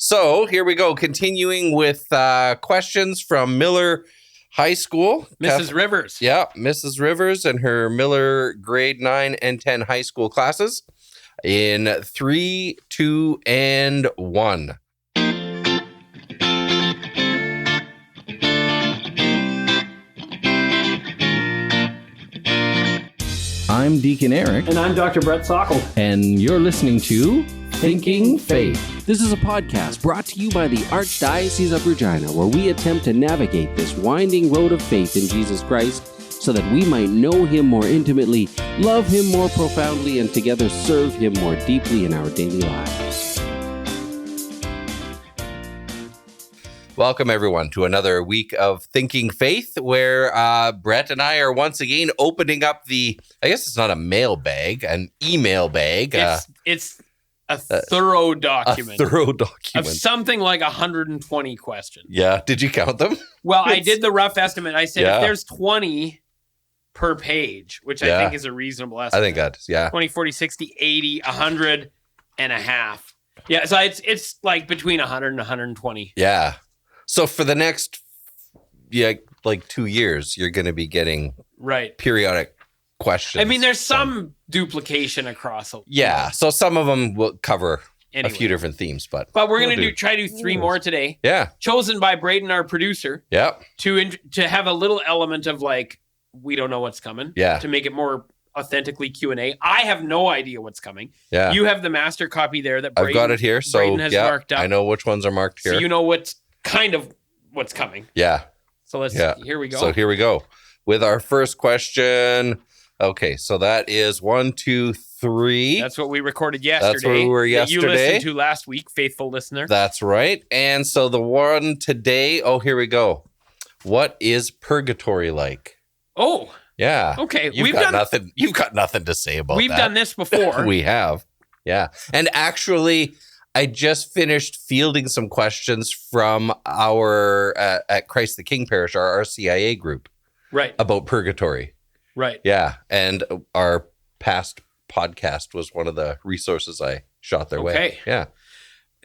So here we go, continuing with questions from Miller High School. Mrs. Rivers. Yeah, Mrs. Rivers and her Miller grade 9 and 10 high school classes in 3, 2, and 1. I'm Deacon Eric. And I'm Dr. Brett Salkeld. And you're listening to Thinking Faith. This is a podcast brought to you by the Archdiocese of Regina, where we attempt to navigate this winding road of faith in Jesus Christ so that we might know Him more intimately, love Him more profoundly, and together serve Him more deeply in our daily lives. Welcome, everyone, to another week of Thinking Faith, where Brett and I are once again opening up I guess it's not a mailbag, an email bag. It's a thorough document. A thorough document. Of something like 120 questions. Yeah. Did you count them? Well, I did the rough estimate. I said if there's 20 per page, which I think is a reasonable estimate. I think that, 20, 40, 60, 80, 100 and a half. Yeah, so it's like between 100 and 120. Yeah. So for the next, 2 years, you're going to be getting periodic questions. I mean, there's some duplication across. So some of them will cover a few different themes, but we're going to try to do 3 more today. Yeah. Chosen by Braden, our producer. Yeah. To have a little element of we don't know what's coming. Yeah. To make it more authentically Q&A. I have no idea what's coming. Yeah. You have the master copy there that Braden, I've got it here. So Braden has marked up. I know which ones are marked here. So you know what's coming. Yeah. So here we go. So here we go with our first question. Okay, so that is 1, 2, 3. That's what we recorded yesterday. That's where we were yesterday. That you listened to last week, faithful listener. That's right. And so the one today, here we go. What is purgatory like? Oh. Yeah. Okay. You've got nothing to say about that. We've done this before. We have. Yeah. And actually, I just finished fielding some questions from our, at Christ the King Parish, our RCIA group. Right. About purgatory. Right. Yeah. And our past podcast was one of the resources I shot their way. Okay. Yeah.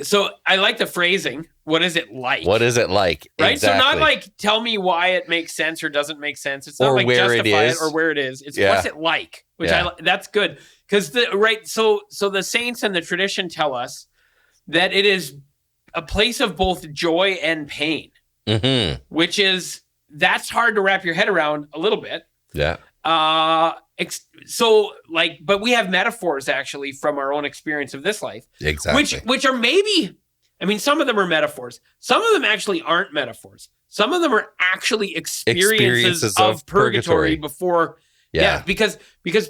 So I like the phrasing. What is it like? What is it like? Right. Exactly. So not tell me why it makes sense or doesn't make sense. It's not or where justify it is. Or where it is. It's what's it like, which that's good. Because so the saints and the tradition tell us that it is a place of both joy and pain, which that's hard to wrap your head around a little bit. Yeah. But we have metaphors actually from our own experience of this life. Exactly. Which are maybe, some of them are metaphors. Some of them actually aren't metaphors. Some of them are actually experiences of purgatory before. Yeah. Because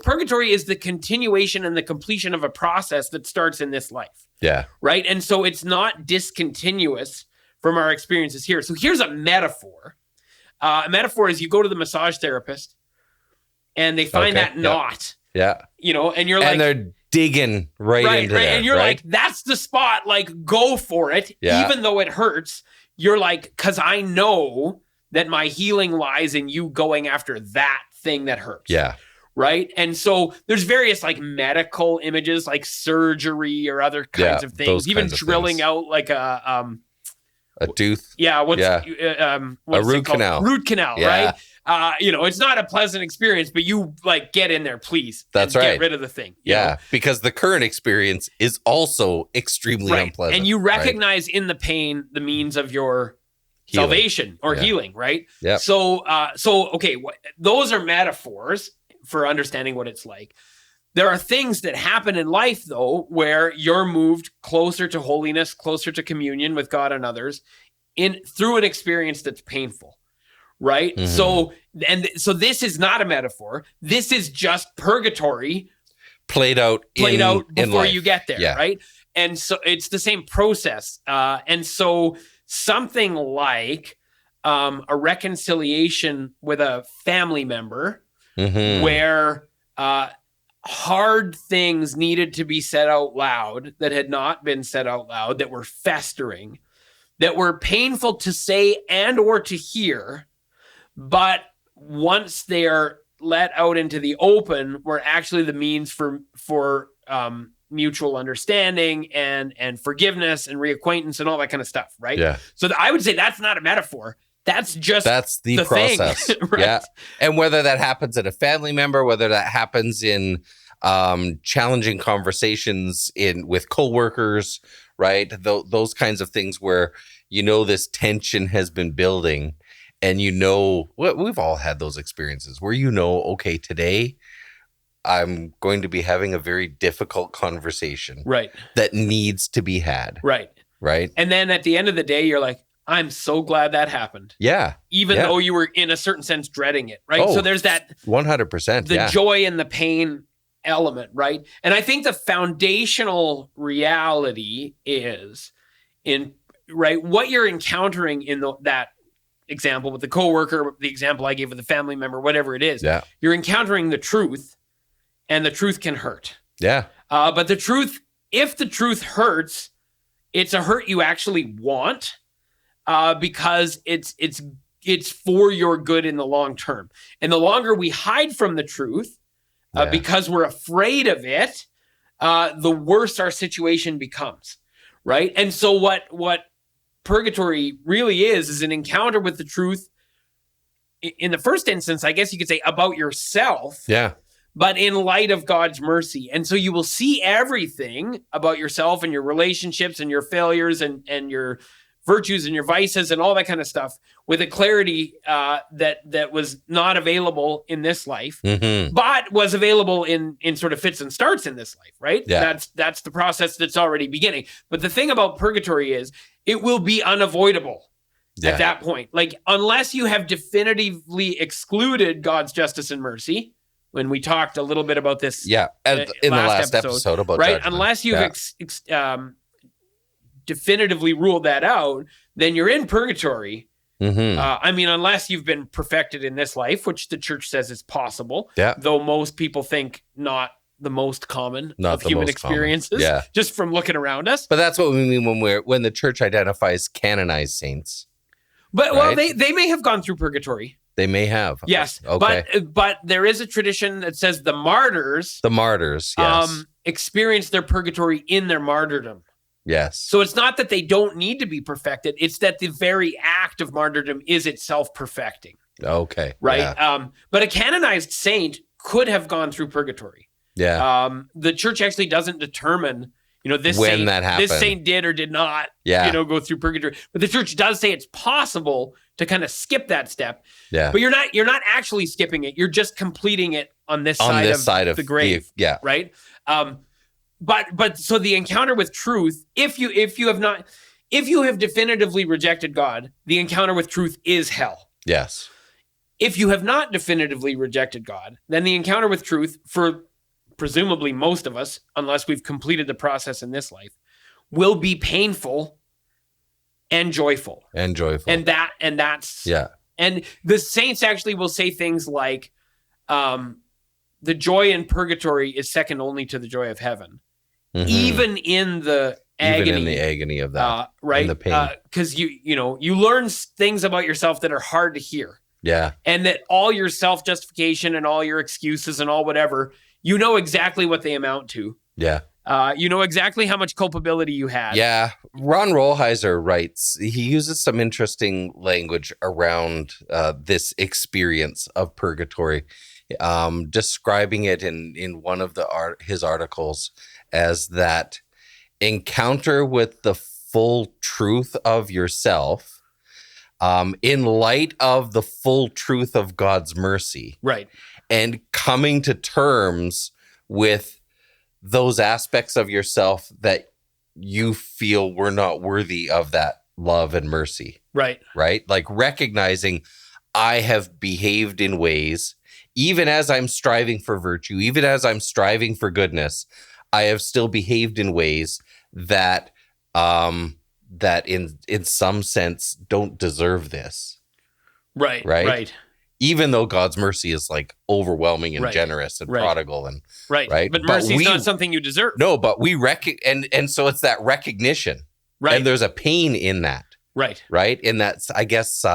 purgatory is the continuation and the completion of a process that starts in this life. Yeah. Right. And so it's not discontinuous from our experiences here. So here's a metaphor. A metaphor is you go to the massage therapist and they find that knot. Yeah. And you're like, and they're digging right into there. And you're like, that's the spot, go for it. Yeah. Even though it hurts, you're like, because I know that my healing lies in you going after that thing that hurts. Yeah. Right. And so there's various medical images like surgery or other kinds of things, even drilling out a tooth. Yeah. A root canal. Root canal. Yeah. Right. It's not a pleasant experience, but you get in there, please. That's right. Get rid of the thing. Yeah. Because the current experience is also extremely unpleasant. And you recognize in the pain the means of your salvation or healing. Right. Yeah. So okay. Those are metaphors for understanding what it's like. There are things that happen in life, though, where you're moved closer to holiness, closer to communion with God and others through an experience that's painful, right? Mm-hmm. So this is not a metaphor. This is just purgatory played out before you get there, right? And so it's the same process. And so something like a reconciliation with a family member where hard things needed to be said out loud that had not been said out loud, that were festering, that were painful to say and or to hear, but once they are let out into the open, were actually the means for mutual understanding and forgiveness and reacquaintance and all that kind of stuff, right? Yeah. So I would say that's not a metaphor. That's the process. Thing, right? Yeah. And whether that happens in a family member, whether that happens in challenging conversations with coworkers, right? Those kinds of things where this tension has been building, and we've all had those experiences where okay, today I'm going to be having a very difficult conversation, right? That needs to be had, right? Right. And then at the end of the day, you're like, I'm so glad that happened. Yeah. Even though you were in a certain sense dreading it, right? Oh, so there's that 100%. The joy and the pain element, right? And I think the foundational reality is what you're encountering in that example with the coworker, the example I gave with the family member, whatever it is. Yeah. You're encountering the truth, and the truth can hurt. Yeah. But the truth, if the truth hurts, it's a hurt you actually want. Because it's for your good in the long term. And the longer we hide from the truth, because we're afraid of it, the worse our situation becomes, right? And so what purgatory really is an encounter with the truth. In the first instance, I guess you could say about yourself. Yeah. But in light of God's mercy. And so you will see everything about yourself and your relationships and your failures and your virtues and your vices and all that kind of stuff with a clarity that was not available in this life, but was available in sort of fits and starts in this life, right? Yeah. That's the process that's already beginning. But the thing about purgatory is it will be unavoidable at that point. Like, unless you have definitively excluded God's justice and mercy, when we talked a little bit about this in the last episode about right? judgment. Unless you've definitively ruled that out, then you're in purgatory. I mean, unless you've been perfected in this life, which the church says is possible, though most people think not the most common of human experiences, just from looking around us. But that's what we mean when the church identifies canonized saints. But right? Well, they may have gone through purgatory. They may have. Yes. Okay. But there is a tradition that says the martyrs, yes, experience their purgatory in their martyrdom. Yes. So it's not that they don't need to be perfected. It's that the very act of martyrdom is itself perfecting. Okay. Right. Yeah. But a canonized saint could have gone through purgatory. Yeah. The church actually doesn't determine, this when saint, that happened. This saint did or did not, go through purgatory. But the church does say it's possible to kind of skip that step. Yeah. But you're not actually skipping it. You're just completing it on this side of the grave. Right. But so the encounter with truth, if you have definitively rejected God, the encounter with truth is hell. Yes. If you have not definitively rejected God, then the encounter with truth, for presumably most of us, unless we've completed the process in this life, will be painful and joyful. And that's And the saints actually will say things like, the joy in purgatory is second only to the joy of heaven. Even in the agony of that, right? In the pain, because you learn things about yourself that are hard to hear. Yeah, and that all your self-justification and all your excuses and all whatever, exactly what they amount to. Yeah, you know exactly how much culpability you had. Yeah, Ron Rolheiser writes. He uses some interesting language around this experience of purgatory, describing it in one of his articles as that encounter with the full truth of yourself, in light of the full truth of God's mercy. Right. And coming to terms with those aspects of yourself that you feel were not worthy of that love and mercy. Right. Right? Like recognizing I have behaved in ways, even as I'm striving for virtue, even as I'm striving for goodness, I have still behaved in ways that that in some sense don't deserve this. Right. Even though God's mercy is like overwhelming and generous and prodigal and right. But mercy is not something you deserve. No, but we and so it's that recognition. Right. And there's a pain in that. Right. Right. And that's, I guess,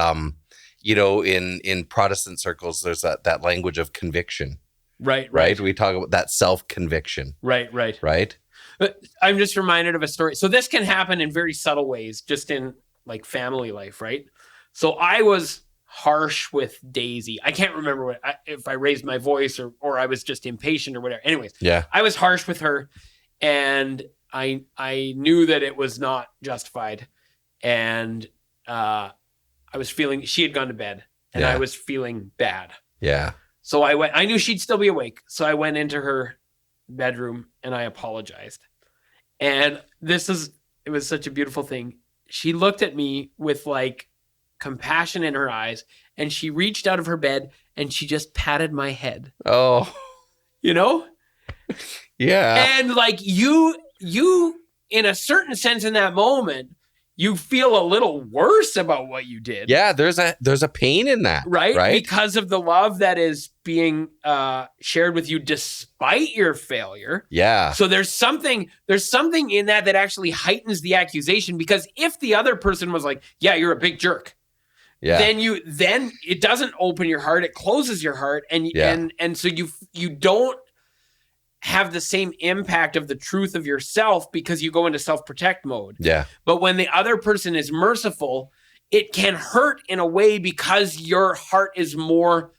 in Protestant circles, there's that language of conviction. Right. We talk about that self-conviction. Right. Right. But I'm just reminded of a story. So this can happen in very subtle ways, just in like family life, right? So I was harsh with Daisy. I can't remember if I raised my voice or I was just impatient or whatever. Anyways, I was harsh with her, and I knew that it was not justified, and I was feeling, she had gone to bed, and I was feeling bad. Yeah. So I knew she'd still be awake. So I went into her bedroom and I apologized. And it was such a beautiful thing. She looked at me with like compassion in her eyes, and she reached out of her bed and she just patted my head. Oh, you know? Yeah. And like you, in a certain sense in that moment, you feel a little worse about what you did. Yeah, there's a pain in that. Right? Because of the love that is being shared with you despite your failure. Yeah. So there's something in that actually heightens the accusation, because if the other person was like, yeah, you're a big jerk. Yeah. Then it doesn't open your heart, it closes your heart, and so you don't have the same impact of the truth of yourself because you go into self-protect mode. Yeah. But when the other person is merciful, it can hurt in a way because your heart is more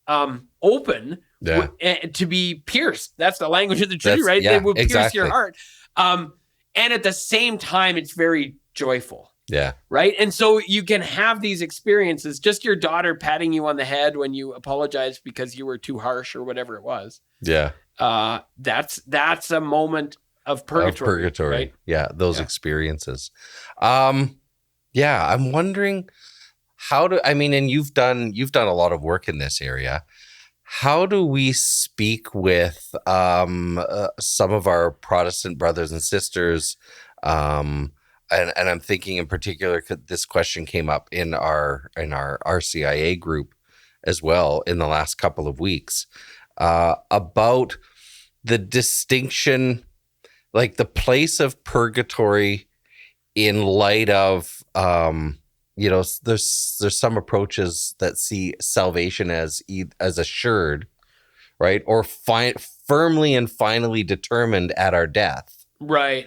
open to be pierced. That's the language of the Trinity, right? Yeah, they will pierce your heart. And at the same time, it's very joyful. Yeah. Right. And so you can have these experiences, just your daughter patting you on the head when you apologized because you were too harsh or whatever it was. Yeah. That's a moment of purgatory. Right? Yeah. Those experiences. I'm wondering and you've done a lot of work in this area. How do we speak with some of our Protestant brothers and sisters? And I'm thinking in particular, this question came up in our RCIA group as well in the last couple of weeks, about the distinction, like the place of purgatory in light of, there's some approaches that see salvation as assured, right? Or firmly and finally determined at our death. Right.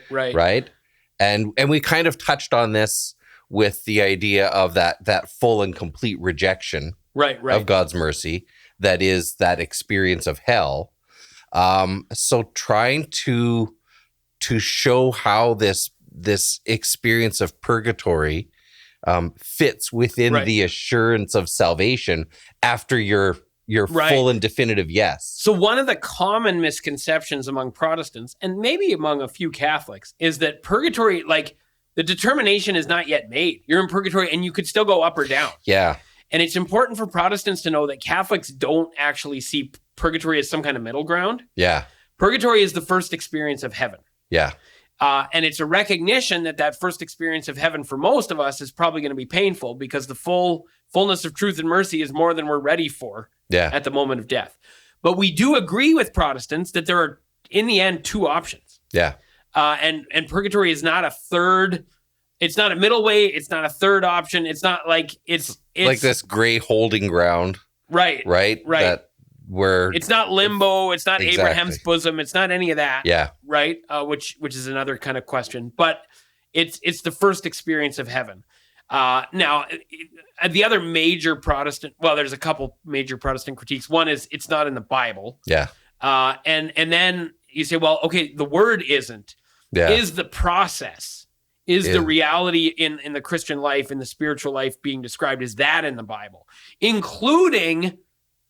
And we kind of touched on this with the idea of that full and complete rejection of God's mercy. That is that experience of hell. So trying to show how this experience of purgatory fits within the assurance of salvation after your full and definitive yes. So one of the common misconceptions among Protestants, and maybe among a few Catholics, is that purgatory, like the determination is not yet made. You're in purgatory and you could still go up or down. Yeah. And it's important for Protestants to know that Catholics don't actually see purgatory as some kind of middle ground. Yeah. Purgatory is the first experience of heaven. Yeah. And it's a recognition that first experience of heaven for most of us is probably going to be painful, because the fullness of truth and mercy is more than we're ready for at the moment of death. But we do agree with Protestants that there are, in the end, two options. Yeah. And purgatory is not a third. It's not a middle way. It's not a third option. It's not like it's like this gray holding ground. Right. That where it's not limbo. It's not Abraham's bosom. It's not any of that. Yeah. Right. Which is another kind of question. But it's the first experience of heaven. Now, the other major Protestant, well, there's a couple major Protestant critiques. One is it's not in the Bible. Yeah. And then you say, well, okay, the word isn't. Yeah. Is the process, the reality in the Christian life, in the spiritual life being described, is that in the Bible, including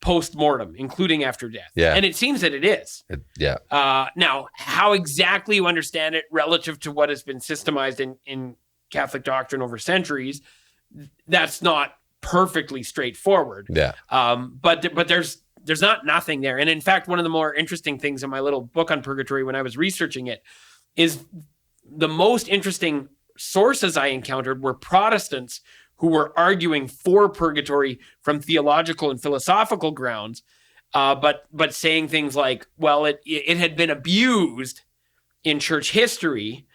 post-mortem, including after death? Yeah. And it seems that it is. Now, how exactly you understand it relative to what has been systemized in Catholic doctrine over centuries, that's not perfectly straightforward. Yeah. But there's nothing there. And in fact, one of the more interesting things in my little book on purgatory, when I was researching it, is the most interesting sources I encountered were Protestants who were arguing for purgatory from theological and philosophical grounds, but saying things like, well, it had been abused in church history,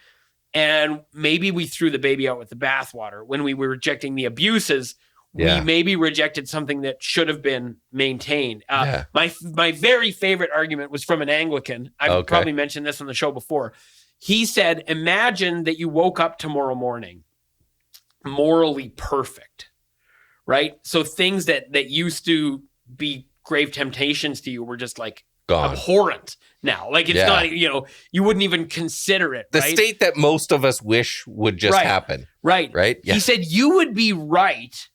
and maybe we threw the baby out with the bathwater. When we were rejecting the abuses, we maybe rejected something that should have been maintained. My very favorite argument was from an Anglican. I've probably mentioned this on the show before. He said, imagine that you woke up tomorrow morning morally perfect, right? So things that used to be grave temptations to you were just like gone, abhorrent now. Like it's not, you wouldn't even consider it. The right? state that most of us wish would just happen. Right. Yeah. He said you would be right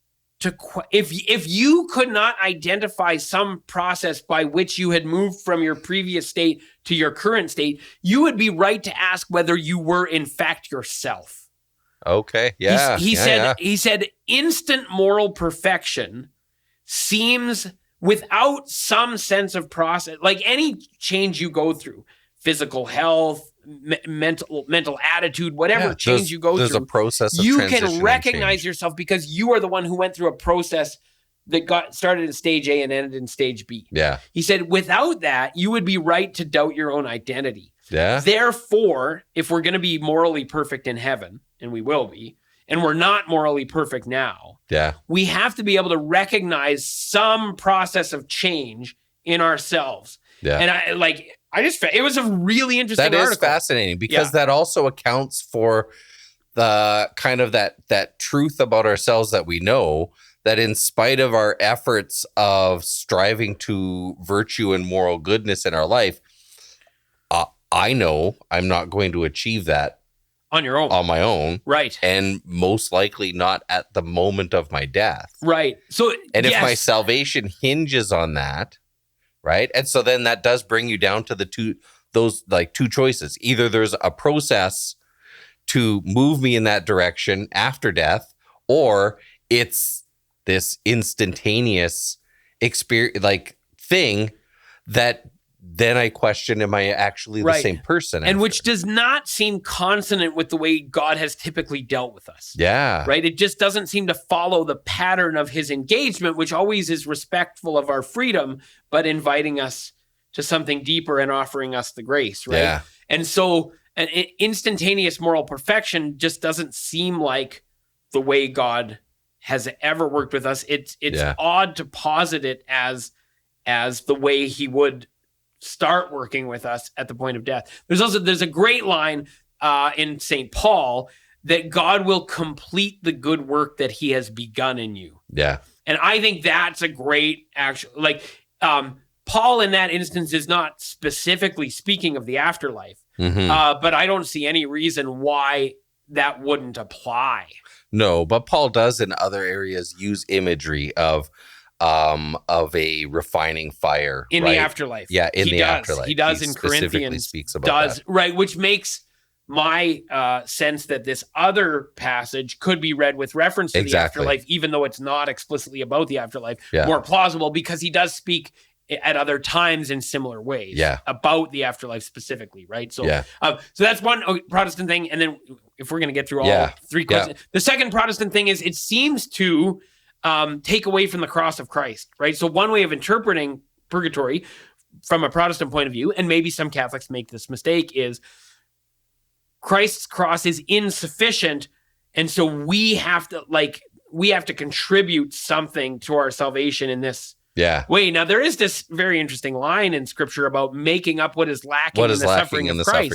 to, if you could not identify some process by which you had moved from your previous state to your current state, you would be right to ask whether you were in fact yourself. Okay. Yeah. He said instant moral perfection seems, without some sense of process, like any change you go through, physical health, mental attitude, whatever change you go through, there's a process of you transition can recognize yourself because you are the one who went through a process that got started in stage A and ended in stage B. Yeah. He said, without that, you would be right to doubt your own identity. Yeah. Therefore, if we're going to be morally perfect in heaven, and we will be, and we're not morally perfect now, we have to be able to recognize some process of change in ourselves. Yeah. And it was a really interesting article. That is fascinating because that also accounts for the kind of that truth about ourselves that we know, that in spite of our efforts of striving to virtue and moral goodness in our life, I know I'm not going to achieve that on my own. Right. And most likely not at the moment of my death. Right. So, and if my salvation hinges on that, right? And so then that does bring you down to two choices. Either there's a process to move me in that direction after death, or it's this instantaneous experience, thing that then I question, am I actually the same person? And which does not seem consonant with the way God has typically dealt with us. Yeah. Right? It just doesn't seem to follow the pattern of his engagement, which always is respectful of our freedom, but inviting us to something deeper and offering us the grace, right? Yeah. And so an instantaneous moral perfection just doesn't seem like the way God has ever worked with us. It's odd to posit it as the way he would start working with us at the point of death. There's a great line in St. Paul that God will complete the good work that he has begun in you. Yeah. And I think that's a great Paul in that instance is not specifically speaking of the afterlife, but I don't see any reason why that wouldn't apply. No, but Paul does in other areas use imagery of a refining fire in the afterlife. Yeah, the afterlife. He does in Corinthians. Speaks about that. Right, which makes my sense that this other passage could be read with reference to the afterlife, even though it's not explicitly about the afterlife, more plausible because he does speak at other times in similar ways about the afterlife specifically, right? So, so that's one Protestant thing. And then if we're going to get through all three questions, the second Protestant thing is it seems to take away from the cross of Christ, right? So one way of interpreting purgatory from a Protestant point of view, and maybe some Catholics make this mistake, is Christ's cross is insufficient, and so we have to contribute something to our salvation in this way. Now there is this very interesting line in Scripture about making up what is lacking in the suffering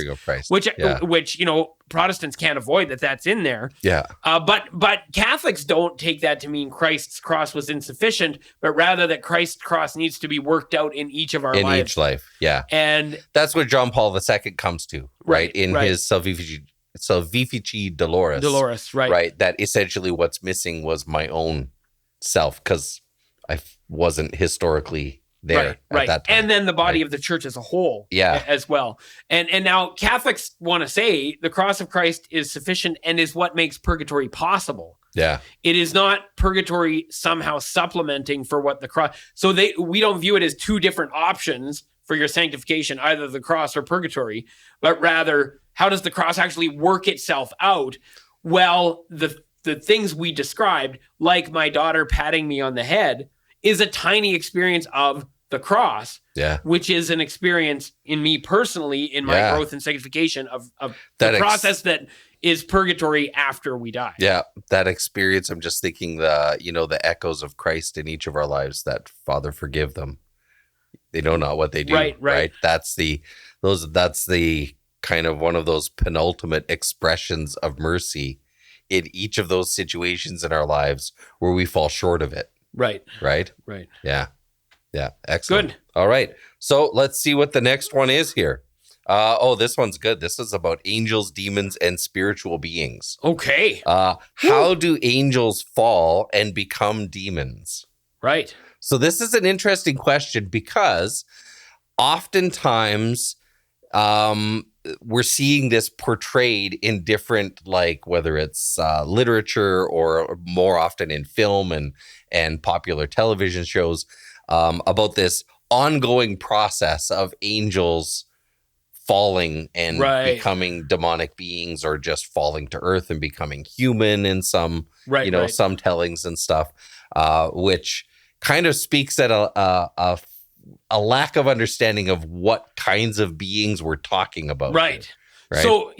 of Christ, which Protestants can't avoid that's in there. Yeah. But Catholics don't take that to mean Christ's cross was insufficient, but rather that Christ's cross needs to be worked out in each of our lives. In each life, yeah. And that's what John Paul II comes to, right? In his Salvifici Doloris. Dolores, right. Right, that essentially what's missing was my own self, because I wasn't historically there at that time. And then the body of the church as a whole as well. And now Catholics want to say the cross of Christ is sufficient and is what makes purgatory possible. Yeah. It is not purgatory somehow supplementing for what the cross. So we don't view it as two different options for your sanctification, either the cross or purgatory, but rather how does the cross actually work itself out? Well, the things we described, like my daughter patting me on the head, is a tiny experience of the cross, which is an experience in me personally, in my growth and sanctification of the process that is purgatory after we die. Yeah, that experience. I'm just thinking the echoes of Christ in each of our lives. That Father, forgive them; they know not what they do. Right. That's the kind of one of those penultimate expressions of mercy in each of those situations in our lives where we fall short of it. Right. Right? Right. Yeah. Yeah. Excellent. Good. All right. So let's see what the next one is here. This one's good. This is about angels, demons, and spiritual beings. Okay. How do angels fall and become demons? Right. So this is an interesting question because oftentimes we're seeing this portrayed in different, like whether it's literature or more often in film and popular television shows about this ongoing process of angels falling and becoming demonic beings, or just falling to earth and becoming human in some, some tellings and stuff, which kind of speaks at a lack of understanding of what kinds of beings we're talking about. Right. So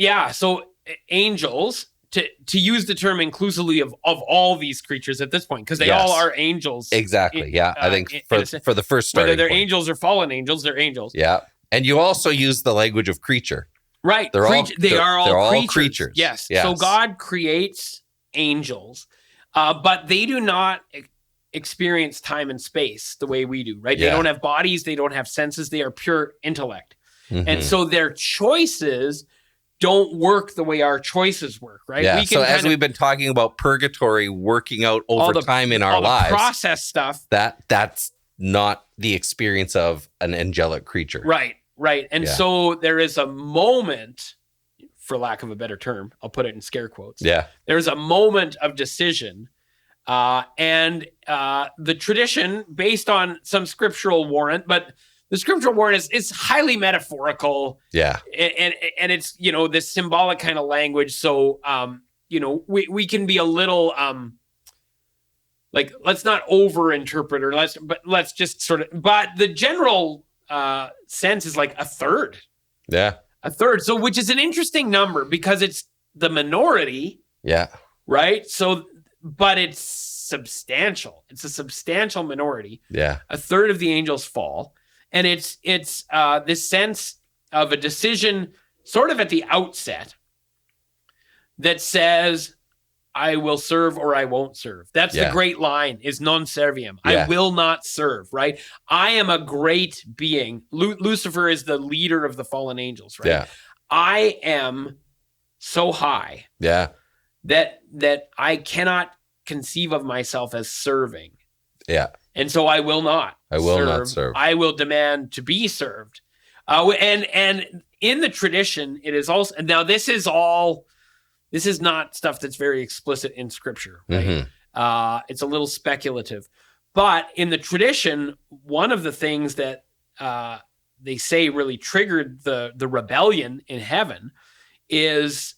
angels, to use the term inclusively of all these creatures at this point, because they all are angels. Exactly. I think for the first starting whether they're point. angels or fallen angels, they're angels. Yeah. And you also use the language of creature. Right. They're all creatures. Yes. So God creates angels, but they do not experience time and space the way we do, right? They don't have bodies. They don't have senses. They are pure intellect. Mm-hmm. And so their choices don't work the way our choices work, right? Yeah. So as we've been talking about purgatory working out over time in our lives, process stuff, that's not the experience of an angelic creature. Right. And so there is a moment, for lack of a better term, I'll put it in scare quotes. Yeah. There's a moment of decision. And the tradition, based on some scriptural warrant, but the scriptural warrant is highly metaphorical. Yeah. And it's, this symbolic kind of language. So, we can be a little, let's not over-interpret, or let's just sort of, but the general sense is like a third. Yeah. A third. So, which is an interesting number because it's the minority. Yeah. Right. So, but it's substantial. It's a substantial minority. Yeah. A third of the angels fall. And it's this sense of a decision sort of at the outset that says, I will serve or I won't serve. That's the great line, is non serviam. I will not serve, right? I am a great being. Lucifer is the leader of the fallen angels, right? Yeah. I am so high that I cannot conceive of myself as serving. Yeah. And so I will not serve. I will demand to be served. And in the tradition, it is also, now this is not stuff that's very explicit in scripture, right? Mm-hmm. It's a little speculative. But in the tradition, one of the things that they say really triggered the rebellion in heaven is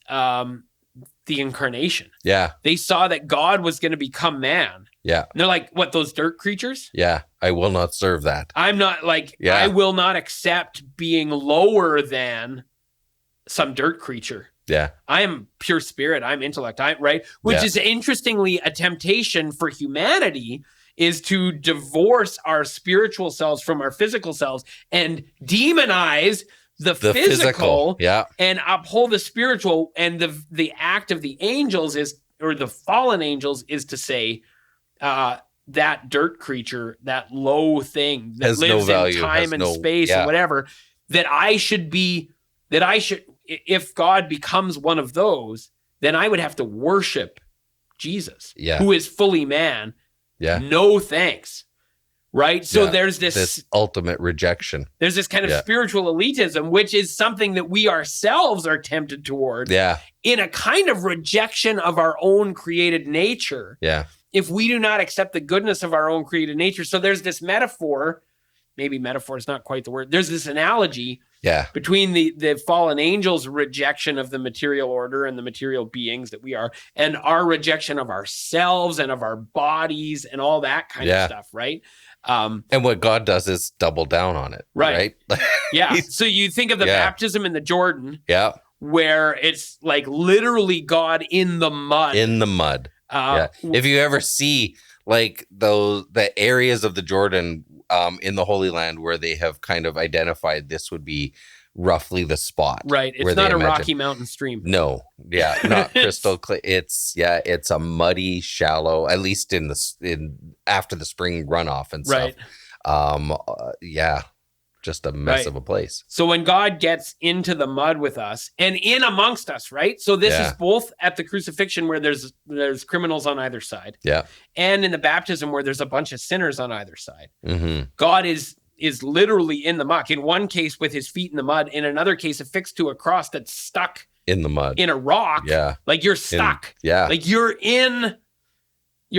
the incarnation. Yeah. They saw that God was going to become man. Yeah. And they're like, what, those dirt creatures? Yeah. I will not serve that. I'm not I will not accept being lower than some dirt creature. Yeah. I am pure spirit. I'm intellect. Right? Which is interestingly a temptation for humanity, is to divorce our spiritual selves from our physical selves and demonize the physical and uphold the spiritual. And the act of the angels or the fallen angels is to say, that dirt creature, that low thing that lives in time and space and whatever, if God becomes one of those, then I would have to worship Jesus, who is fully man. Yeah. No thanks. Right. So there's this ultimate rejection. There's this kind of spiritual elitism, which is something that we ourselves are tempted toward. Yeah. In a kind of rejection of our own created nature. Yeah. If we do not accept the goodness of our own created nature. So there's this metaphor, maybe metaphor is not quite the word. There's this analogy between the fallen angels' rejection of the material order and the material beings that we are, and our rejection of ourselves and of our bodies and all that kind of stuff, right? And what God does is double down on it. Right? Yeah. So you think of the baptism in the Jordan. Yeah. Where it's like literally God in the mud. In the mud. If you ever see like the areas of the Jordan in the Holy Land where they have kind of identified this would be roughly the spot. Right. It's not a Rocky Mountain stream. No. Yeah. Not crystal clear. It's a muddy, shallow, at least after the spring runoff and stuff. Right. Just a mess of a place. So when God gets into the mud with us and in amongst us, right? So this is both at the crucifixion where there's criminals on either side. Yeah. And in the baptism where there's a bunch of sinners on either side. Mm-hmm. God is literally in the muck. In one case with his feet in the mud, in another case affixed to a cross that's stuck in the mud, in a rock. Yeah. Like you're stuck. Like you're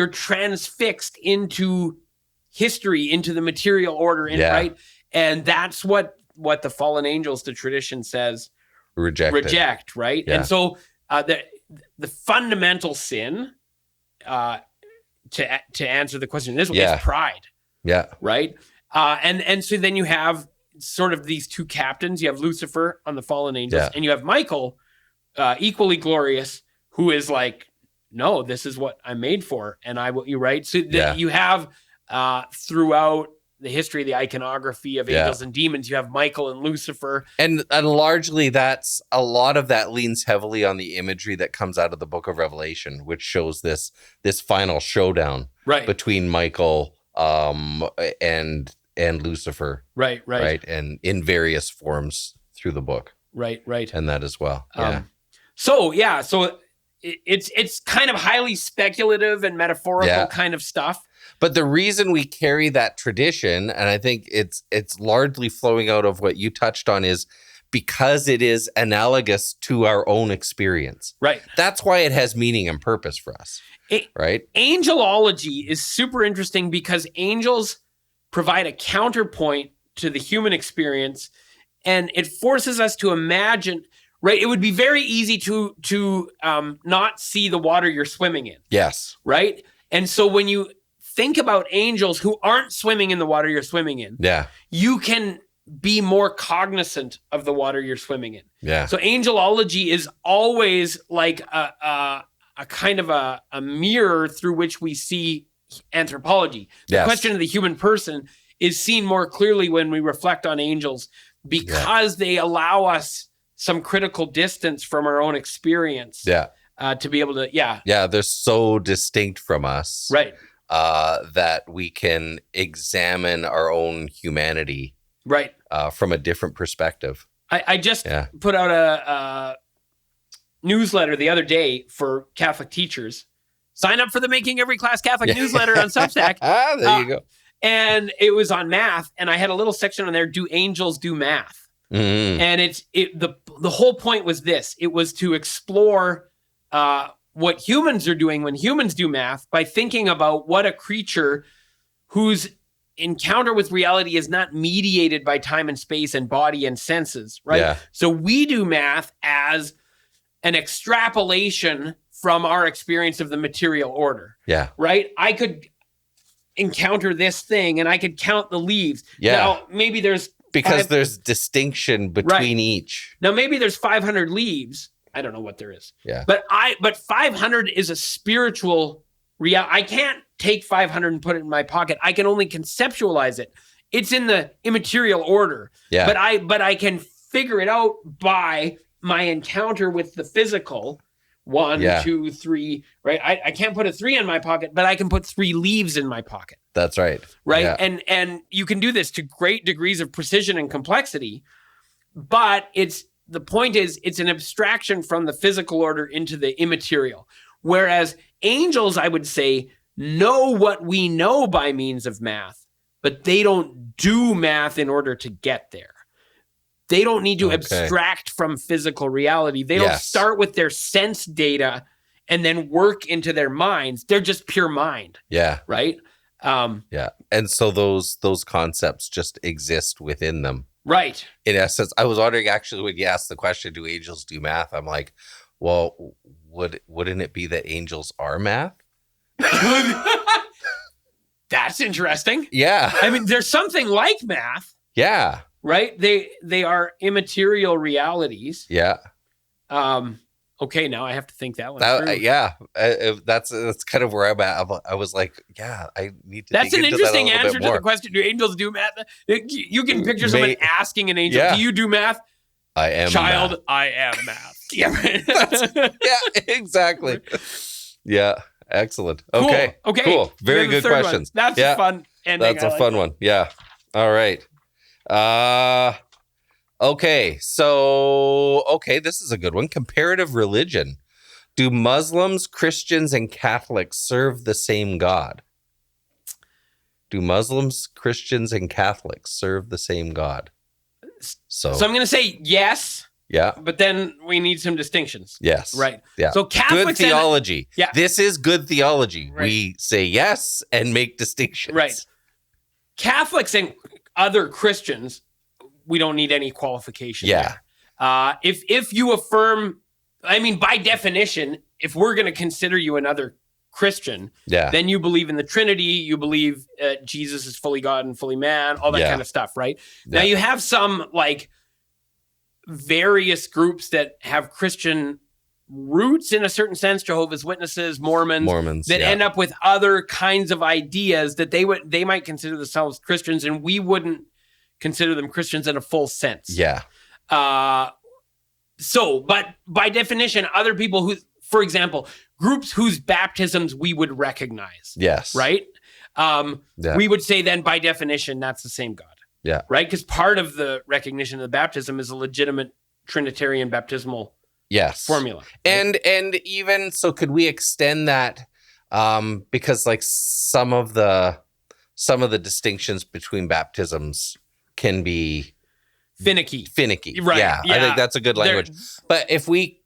transfixed into history, into the material order, right? And that's what the fallen angels, the tradition says, reject, right? Yeah. And so the fundamental sin, to answer the question this way, is pride. Yeah. Right. And so then you have sort of these two captains. You have Lucifer on the fallen angels, and you have Michael, equally glorious, who is like, no, this is what I'm made for, and I will. You right. So you have throughout the history of the iconography of angels and demons, you have Michael and Lucifer. And largely that's a lot of that leans heavily on the imagery that comes out of the book of Revelation, which shows this final showdown between Michael and Lucifer. Right. And in various forms through the book. Right. And that as well. So it's kind of highly speculative and metaphorical kind of stuff. But the reason we carry that tradition, and I think it's largely flowing out of what you touched on, is because it is analogous to our own experience. Right. That's why it has meaning and purpose for us. Right. Angelology is super interesting because angels provide a counterpoint to the human experience, and it forces us to imagine. Right. It would be very easy to not see the water you're swimming in. Yes. Right. And so when you think about angels who aren't swimming in the water you're swimming in, you can be more cognizant of the water you're swimming in. Yeah. So angelology is always like a kind of a mirror through which we see anthropology. The question of the human person is seen more clearly when we reflect on angels because they allow us some critical distance from our own experience. To be able to, they're so distinct from us. Right. That we can examine our own humanity from a different perspective. I just put out a newsletter the other day for Catholic teachers. Sign up for the Making Every Class Catholic newsletter on Substack. There you go. And it was on math, and I had a little section on there, do angels do math? Mm-hmm. And the whole point was this. It was to explore what humans are doing when humans do math by thinking about what a creature whose encounter with reality is not mediated by time and space and body and senses, right? Yeah. So we do math as an extrapolation from our experience of the material order. Yeah. Right? I could encounter this thing and I could count the leaves. Yeah. Now, maybe there's there's distinction between each. Now, maybe there's 500 leaves. I don't know what there is. Yeah. But 500 is a spiritual reality. I can't take 500 and put it in my pocket. I can only conceptualize it. It's in the immaterial order. Yeah. But I can figure it out by my encounter with the physical. 1, 2, 3, right? I can't put a 3 in my pocket, but I can put 3 leaves in my pocket. That's right. Right. Yeah. And you can do this to great degrees of precision and complexity, but the point is it's an abstraction from the physical order into the immaterial. Whereas angels, I would say, know what we know by means of math, but they don't do math in order to get there. They don't need to abstract from physical reality. They don't start with their sense data and then work into their minds. They're just pure mind. Yeah. Right? Yeah. And so those concepts just exist within them. Right. In essence, I was wondering actually when you asked the question, do angels do math? I'm like, well, wouldn't it be that angels are math? That's interesting. Yeah. I mean, there's something like math. Yeah. Right? They are immaterial realities. Yeah. Okay, now I have to think that one through. Yeah. That's kind of where I'm at. I was like, yeah, I need to That's dig an into interesting that answer to the question, do angels do math? You can picture someone asking an angel, do you do math? I am child, math. I am math. Yeah, right. Yeah, exactly. Yeah, excellent. Okay, cool. Very good questions. That's a fun ending. That's a fun one. Yeah. All right. Okay, so this is a good one. Comparative religion. Do Muslims, Christians, and Catholics serve the same God? Do Muslims, Christians, and Catholics serve the same God? So I'm going to say yes. Yeah. But then we need some distinctions. Yes. Right. Yeah. So Catholics good theology. Yeah. This is good theology. Right. We say yes and make distinctions. Right. Catholics and other Christians, we don't need any qualification. Yeah. There. If you affirm, I mean, by definition, if we're going to consider you another Christian, then you believe in the Trinity, you believe Jesus is fully God and fully man, all that kind of stuff, right? Yeah. Now you have some like various groups that have Christian roots in a certain sense, Jehovah's Witnesses, Mormons that end up with other kinds of ideas that they might consider themselves Christians, and we wouldn't consider them Christians in a full sense. Yeah. But by definition, other people who, for example, groups whose baptisms we would recognize. Yes. Right? We would say then by definition, that's the same God. Yeah. Right? Because part of the recognition of the baptism is a legitimate Trinitarian baptismal formula. Right? And even so, could we extend that? Because like some of the distinctions between baptisms can be finicky. Right. Yeah. I think that's a good language. But if we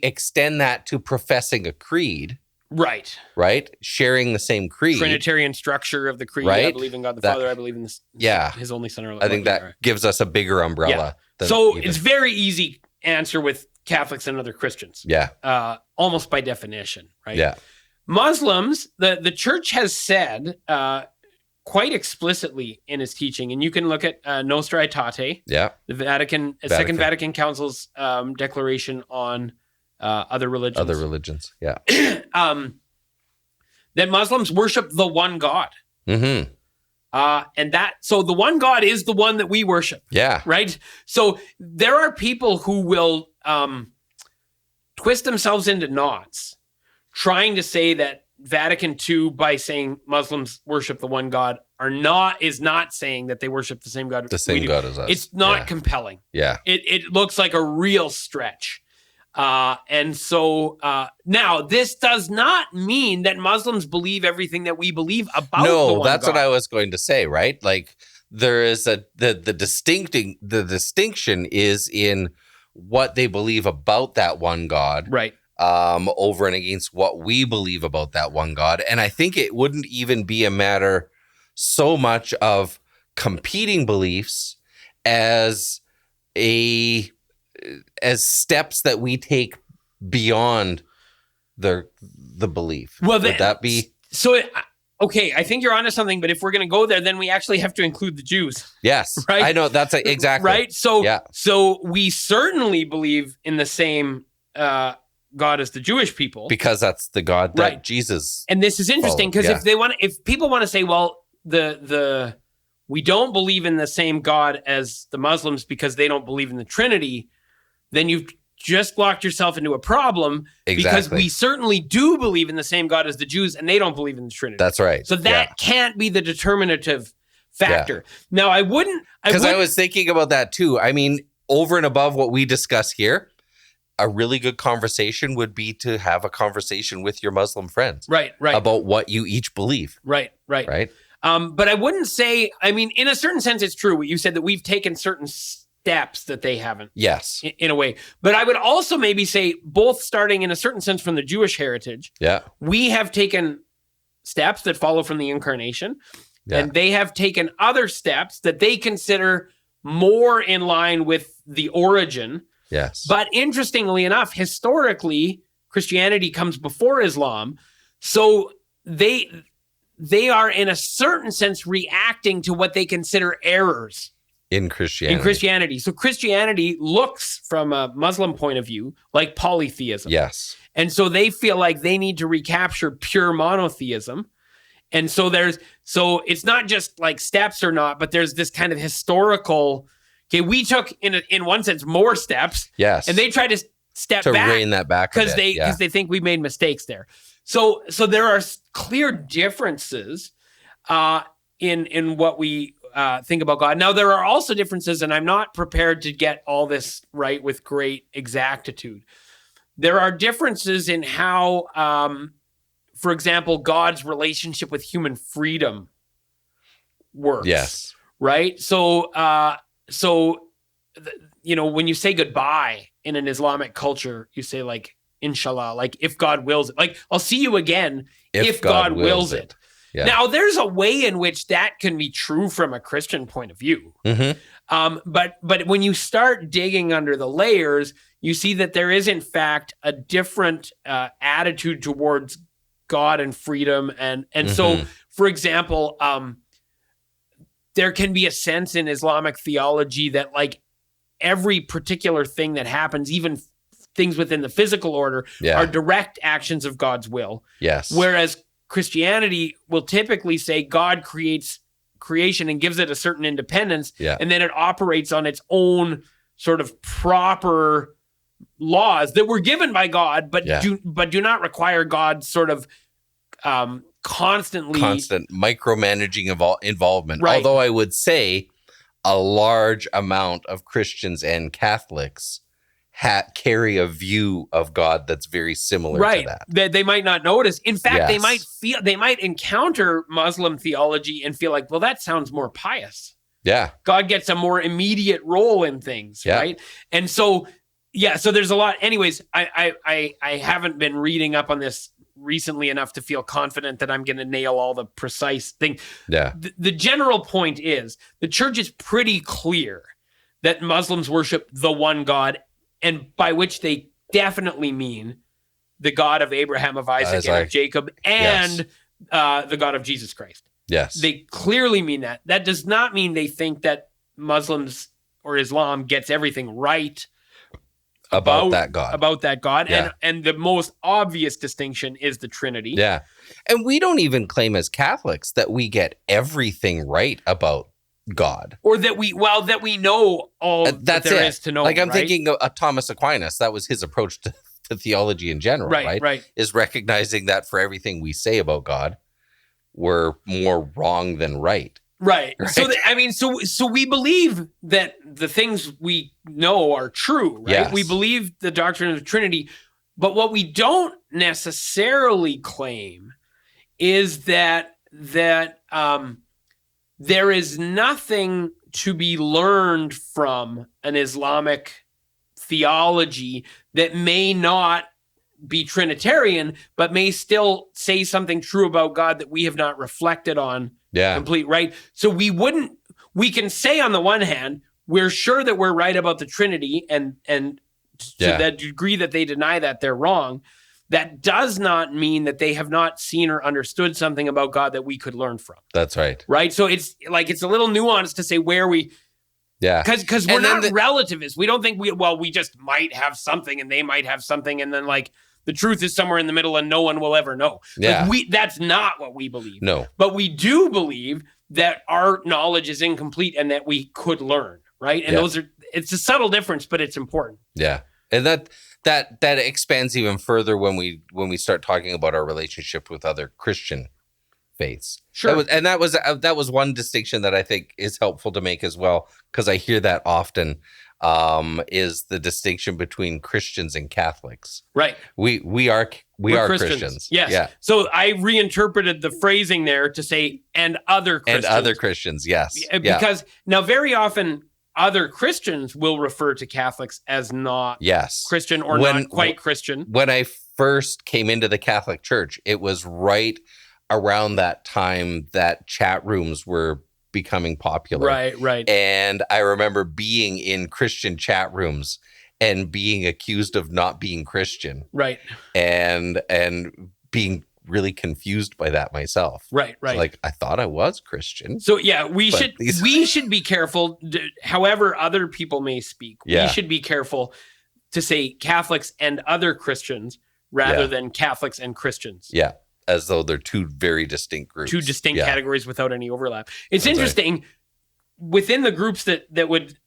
extend that to professing a creed, right, sharing the same creed, Trinitarian structure of the creed, right? I believe in God the Father, I believe in this, his only Son. I think that gives us a bigger umbrella. So it's very easy answer with Catholics and other Christians. Yeah. Almost by definition, right? Yeah. Muslims, the church has said quite explicitly in its teaching, and you can look at Nostra Aetate, the Second Vatican Council's declaration on other religions. Yeah. That Muslims worship the one God. Mm-hmm. So the one God is the one that we worship. Yeah. Right? So there are people who will twist themselves into knots trying to say that Vatican II, by saying Muslims worship the one God, is not saying that they worship the same God. The same God as us. It's not compelling. Yeah. It looks like a real stretch. And so now this does not mean that Muslims believe everything that we believe about the one God. That's what I was going to say, right? Like there is the distinction is in what they believe about that one God. Right. Over and against what we believe about that one God. And I think it wouldn't even be a matter so much of competing beliefs as steps that we take beyond the belief. Well, would that be so? Okay, I think you're onto something, but if we're going to go there, then we actually have to include the Jews. Yes, right. I know that's exactly right. So we certainly believe in the same God as the Jewish people, because that's the God that Jesus. And this is interesting because if people want to say, well, we don't believe in the same God as the Muslims because they don't believe in the Trinity, then you've just locked yourself into a problem. Because we certainly do believe in the same God as the Jews, and they don't believe in the Trinity. That's right. So that can't be the determinative factor. Now, I was thinking about that too. I mean, over and above what we discuss here, a really good conversation would be to have a conversation with your Muslim friends. Right. About what you each believe. Right. Right. But I wouldn't say, I mean, in a certain sense, it's true what you said, that we've taken certain steps that they haven't. Yes. In a way. But I would also maybe say, both starting in a certain sense from the Jewish heritage. Yeah. We have taken steps that follow from the incarnation. Yeah. And they have taken other steps that they consider more in line with the origin. Yes. But interestingly enough, historically, Christianity comes before Islam. So they are in a certain sense reacting to what they consider errors in Christianity. So Christianity looks from a Muslim point of view like polytheism. Yes. And so they feel like they need to recapture pure monotheism. And so it's not just like steps or not, but there's this kind of historical Okay, we took in one sense more steps. Yes. And they tried to step to back rein that back because they think we made mistakes there. So there are clear differences in what we think about God. Now, there are also differences, and I'm not prepared to get all this right with great exactitude. There are differences in how, for example, God's relationship with human freedom works. Yes. Right? So, when you say goodbye in an Islamic culture, you say like, inshallah, like if God wills it. Like, I'll see you again if God wills it. Yeah. Now, there's a way in which that can be true from a Christian point of view. Mm-hmm. But when you start digging under the layers, you see that there is, in fact, a different attitude towards God and freedom. And so, for example, there can be a sense in Islamic theology that like every particular thing that happens, even things within the physical order, are direct actions of God's will. Yes. Whereas Christianity will typically say God creates creation and gives it a certain independence, and then it operates on its own sort of proper laws that were given by God, but do not require God's sort of constant micromanaging involvement. Right. Although I would say a large amount of Christians and Catholics carry a view of God that's very similar to that. That they might not notice. In fact, they might encounter Muslim theology and feel like, well, that sounds more pious. Yeah. God gets a more immediate role in things, right? And so, so there's a lot. Anyways, I haven't been reading up on this recently enough to feel confident that I'm going to nail all the precise thing. Yeah. The general point is the church is pretty clear that Muslims worship the one God, and by which they definitely mean the God of Abraham, of Isaac, and of Jacob, and the God of Jesus Christ. Yes. They clearly mean that. That does not mean they think that Muslims or Islam gets everything right about that God. Yeah. And the most obvious distinction is the Trinity. Yeah. And we don't even claim as Catholics that we get everything right about God, or that we know all that there is to know. Like I'm thinking of Thomas Aquinas. That was his approach to theology in general, right? Is recognizing that for everything we say about God, we're more wrong than right. Right. So we believe that the things we know are true, right? Yes. We believe the doctrine of the Trinity, but what we don't necessarily claim is that there is nothing to be learned from an Islamic theology that may not be Trinitarian, but may still say something true about God that we have not reflected on complete, right? So we can say on the one hand, we're sure that we're right about the Trinity, and to the degree that they deny that, they're wrong. That does not mean that they have not seen or understood something about God that we could learn from. That's right. Right? So it's a little nuanced to say where we... Yeah. Because we're not relativists. We don't think we just might have something and they might have something, and then like the truth is somewhere in the middle and no one will ever know. Yeah. Like that's not what we believe. No. But we do believe that our knowledge is incomplete and that we could learn, right? And it's a subtle difference, but it's important. Yeah. And that expands even further when we start talking about our relationship with other Christian faiths. Sure. That was one distinction that I think is helpful to make as well, because I hear that often, is the distinction between Christians and Catholics. Right. We are Christians. Yes. Yeah. So I reinterpreted the phrasing there to say and other Christians. And other Christians, yes. Because now very often other Christians will refer to Catholics as not Christian or not quite Christian. When I first came into the Catholic Church, it was right around that time that chat rooms were becoming popular. Right. And I remember being in Christian chat rooms and being accused of not being Christian. Right. And being really confused by that myself. Right. So like, I thought I was Christian. So we should be careful. However other people may speak, we should be careful to say Catholics and other Christians rather than Catholics and Christians. Yeah. As though they're two very distinct groups. Two distinct categories without any overlap. It's interesting within the groups that would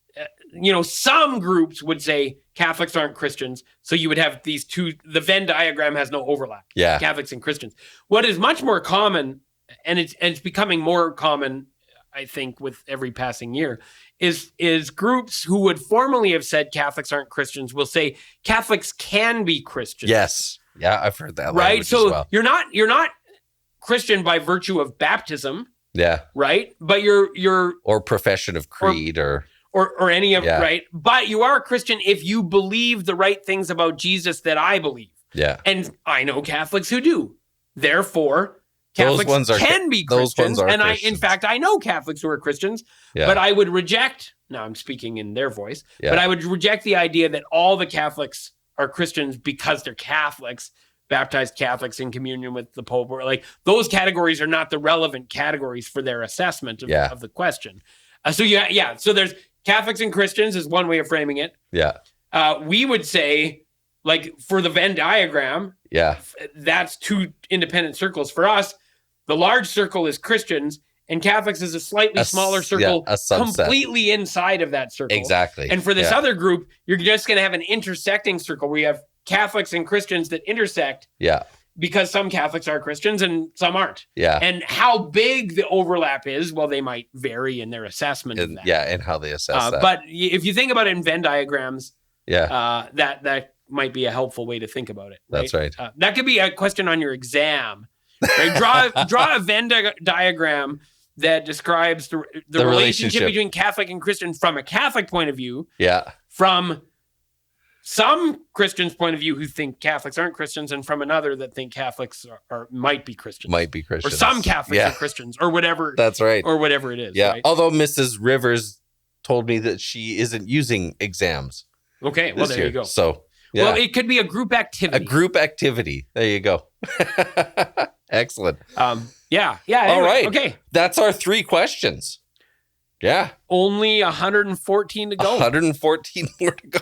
some groups would say Catholics aren't Christians. So you would have these two, the Venn diagram has no overlap. Yeah. Catholics and Christians. What is much more common, and it's becoming more common, I think, with every passing year, is groups who would formerly have said Catholics aren't Christians will say Catholics can be Christians. Yes. Yeah, I've heard that. Right. So as well. you're not Christian by virtue of baptism. Yeah. Right. But you're or profession of creed or any of right. But you are a Christian if you believe the right things about Jesus that I believe. Yeah. And I know Catholics who do. Therefore, Catholics can be Christians. And Christians. I know Catholics who are Christians, but I would reject, now I'm speaking in their voice, but I would reject the idea that all the Catholics are Christians because they're Catholics, baptized Catholics in communion with the Pope, or like those categories are not the relevant categories for their assessment of the question. So there's Catholics and Christians is one way of framing it. Yeah. We would say, like, for the Venn diagram, that's two independent circles. For us, the large circle is Christians, and Catholics is a slightly smaller circle, completely inside of that circle. Exactly. And for this other group, you're just going to have an intersecting circle where you have Catholics and Christians that intersect. Yeah. Because some Catholics are Christians and some aren't. Yeah. And how big the overlap is, well, they might vary in their assessment of that. Yeah, and how they assess that. But if you think about it in Venn diagrams, that might be a helpful way to think about it. Right? That's right. That could be a question on your exam. Right? Draw a Venn diagram that describes the relationship between Catholic and Christian from a Catholic point of view. Yeah. From some Christians' point of view who think Catholics aren't Christians, and from another that think Catholics might be Christians. Might be Christians. Or some Catholics are Christians, or whatever. That's right. Or whatever it is. Yeah. Right? Although Mrs. Rivers told me that she isn't using exams. Okay. Well, there you go. So, well, it could be a group activity. A group activity. There you go. Excellent. Yeah. Anyway, all right. Okay. That's our 3 questions. Yeah. Only 114 to go. 114 more to go.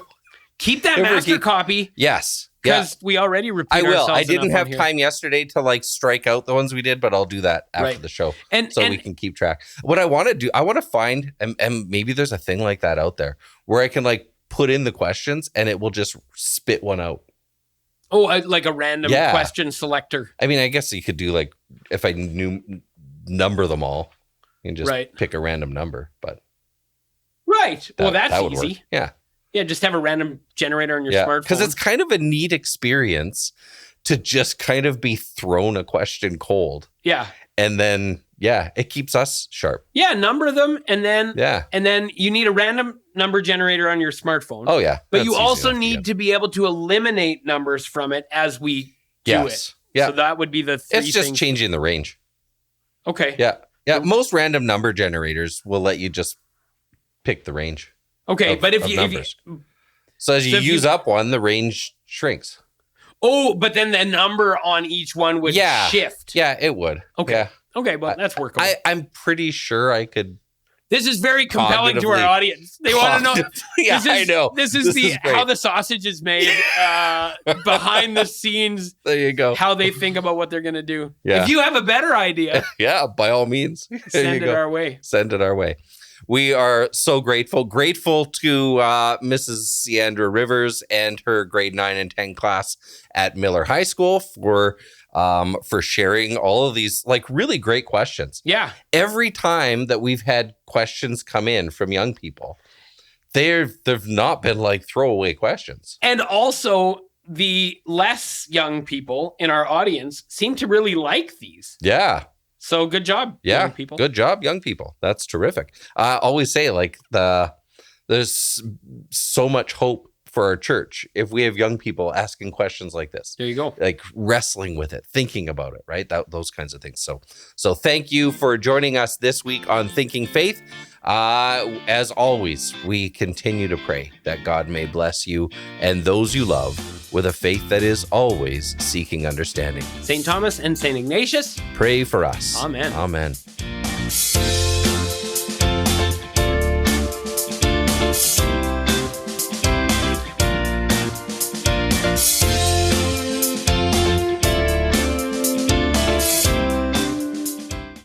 Keep that master copy. Yes. Because we already repeat ourselves. I didn't have time yesterday to strike out the ones we did, but I'll do that after the show. And we can keep track. What I want to do, I want to find, and maybe there's a thing like that out there where I can put in the questions and it will just spit one out. Oh, like a random question selector. I mean, I guess you could do if I number them all and just pick a random number, but. Right. Well, that's easy. Work. Yeah. Yeah, just have a random generator on your smartphone. Because it's kind of a neat experience to just kind of be thrown a question cold. Yeah. And then, it keeps us sharp. Yeah, number them, and then you need a random number generator on your smartphone. Oh, yeah. But you also need to be able to eliminate numbers from it as we do it. Yeah. So that would be the 3 things. It's just changing the range. Okay. Yeah. Yeah. Most random number generators will let you just pick the range. Okay, but if you as you use up one, the range shrinks. Oh, but then the number on each one would shift. Yeah, it would. Okay. Yeah. Okay, well, that's workable. I'm pretty sure I could. This is very compelling to our audience. They want to know. I know. This is how the sausage is made, behind the scenes. There you go. How they think about what they're going to do. Yeah. If you have a better idea. By all means. Send it our way. Send it our way. We are so grateful to Mrs. Sandra Rivers and her grade 9 and 10 class at Miller High School for sharing all of these really great questions. Yeah. Every time that we've had questions come in from young people, they've not been throwaway questions. And also the less young people in our audience seem to really like these. Yeah. So good job, young people. Good job, young people. That's terrific. I always say there's so much hope for our church if we have young people asking questions like this. There you go. Wrestling with it, thinking about it, right? Those kinds of things. So thank you for joining us this week on Thinking Faith. As always, we continue to pray that God may bless you and those you love with a faith that is always seeking understanding. St. Thomas and St. Ignatius, pray for us. Amen. Amen.